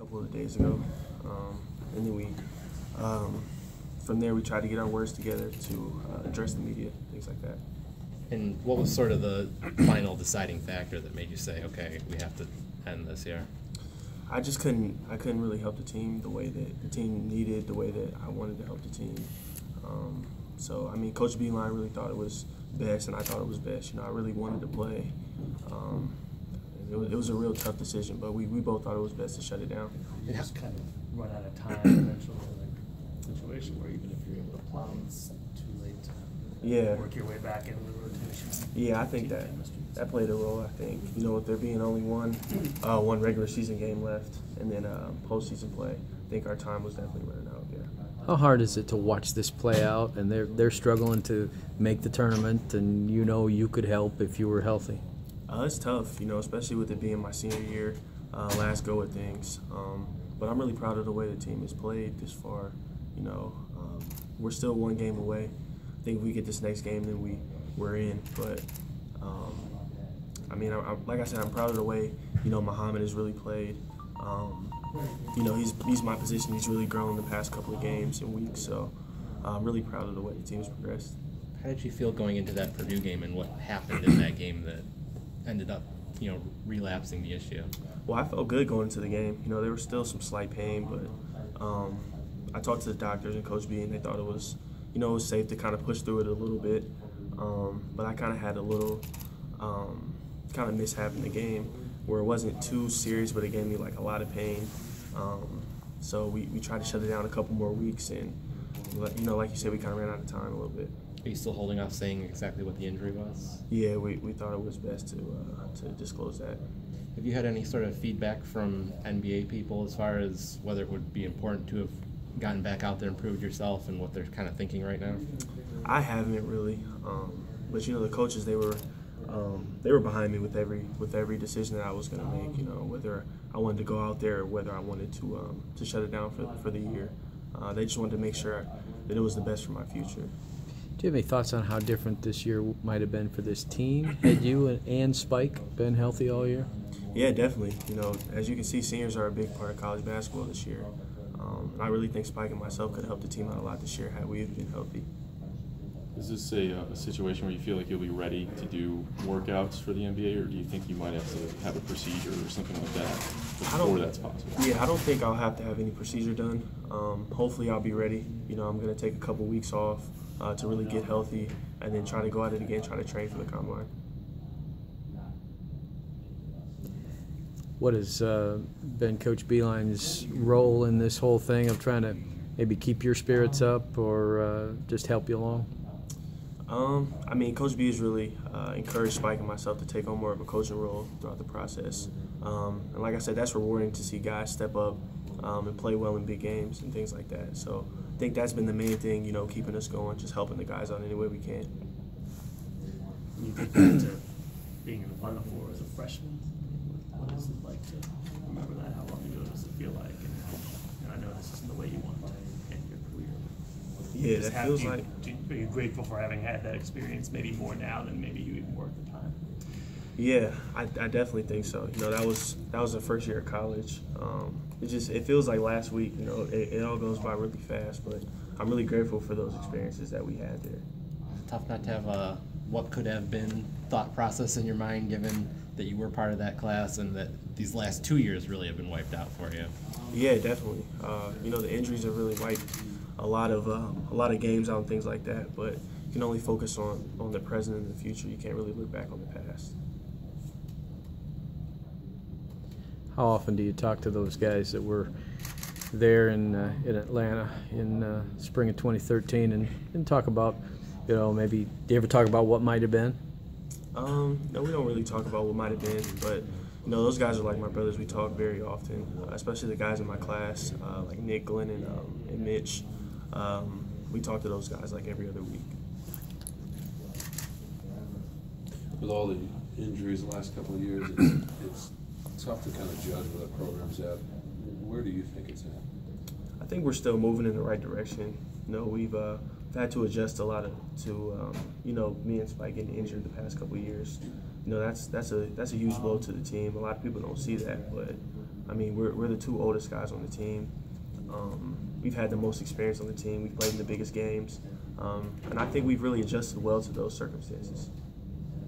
couple of days ago, and then from there we tried to get our words together to address the media, things like that. And what was sort of the final deciding factor that made you say, okay, we have to end this here? I couldn't really help the team the way that the team needed, the way that I wanted to help the team. So, I mean, Coach Beeline really thought it was best, and I thought it was best. You know, I really wanted to play. It was a real tough decision, but we both thought it was best to shut it down. You just kind of run out of time eventually, like a situation where even if you're able to play, it's too late to work your way back into the rotation. Yeah, I think that played a role. I think, you know, with there being only one regular season game left and then postseason play, I think our time was definitely running out. Yeah. How hard is it to watch this play out, and they're struggling to make the tournament, and you know you could help if you were healthy? It's tough, you know, especially with it being my senior year, last go at things. But I'm really proud of the way the team has played this far. You know, we're still one game away. I think if we get this next game, then we're in. But I mean, like I said, I'm proud of the way, you know, Muhammad has really played. You know, he's my position. He's really grown the past couple of games and weeks. So I'm really proud of the way the team's progressed. How did you feel going into that Purdue game, and what happened in that game that ended up, you know, relapsing the issue? Well, I felt good going into the game. You know, there was still some slight pain, but I talked to the doctors and Coach B, and they thought it was, you know, it was safe to kind of push through it a little bit. But I kind of had a little kind of mishap in the game where it wasn't too serious, but it gave me like a lot of pain. So we tried to shut it down a couple more weeks, and you know, like you said, we kind of ran out of time a little bit. Are you still holding off saying exactly what the injury was? Yeah, we thought it was best to disclose that. Have you had any sort of feedback from NBA people as far as whether it would be important to have gotten back out there and proved yourself, and what they're kind of thinking right now? I haven't really, but you know, the coaches, they were behind me with every decision that I was going to make. You know, whether I wanted to go out there or whether I wanted to shut it down for the year. They just wanted to make sure that it was the best for my future. Do you have any thoughts on how different this year might have been for this team? Had you and Spike been healthy all year? Yeah, definitely. You know, as you can see, seniors are a big part of college basketball this year. And I really think Spike and myself could help the team out a lot this year had we been healthy. Is this a situation where you feel like you'll be ready to do workouts for the NBA, or do you think you might have to have a procedure or something like that before that's possible? Yeah, I don't think I'll have to have any procedure done. Hopefully I'll be ready. You know, I'm going to take a couple weeks off to really get healthy and then try to go at it again, try to train for the combine. What has been Coach Beeline's role in this whole thing of trying to maybe keep your spirits up or just help you along? I mean, Coach B has really encouraged Spike and myself to take on more of a coaching role throughout the process. And like I said, that's rewarding to see guys step up and play well in big games and things like that. So I think that's been the main thing, you know, keeping us going, just helping the guys out any way we can. You think back to being in the Final Four as a freshman, what is it like to remember that? How long ago does it feel like? And I know this isn't the way you want to end your career. Yeah, that feels like. Are you grateful for having had that experience, maybe more now than maybe you even were at the time? Yeah, I definitely think so. You know, that was the first year of college. It feels like last week. You know, it all goes by really fast. But I'm really grateful for those experiences that we had there. Tough not to have a what could have been thought process in your mind, given that you were part of that class and that these last 2 years really have been wiped out for you. Yeah, definitely. You know, the injuries have really wiped a lot of games out and things like that. But you can only focus on the present and the future. You can't really look back on the past. How often do you talk to those guys that were there in Atlanta in spring of 2013 and talk about, you know, maybe do you ever talk about what might have been? No, we don't really talk about what might have been, but you know, those guys are like my brothers. We talk very often, especially the guys in my class, like Nick, Glenn, and Mitch. We talk to those guys like every other week. With all the injuries the last couple of years, it's tough to kind of judge where the program's at. Where do you think it's at? I think we're still moving in the right direction. You know, we've had to adjust a lot to you know, me and Spike getting injured the past couple of years. You know, that's a huge blow to the team. A lot of people don't see that, but I mean, we're the two oldest guys on the team. We've had the most experience on the team. We've played in the biggest games. And I think we've really adjusted well to those circumstances.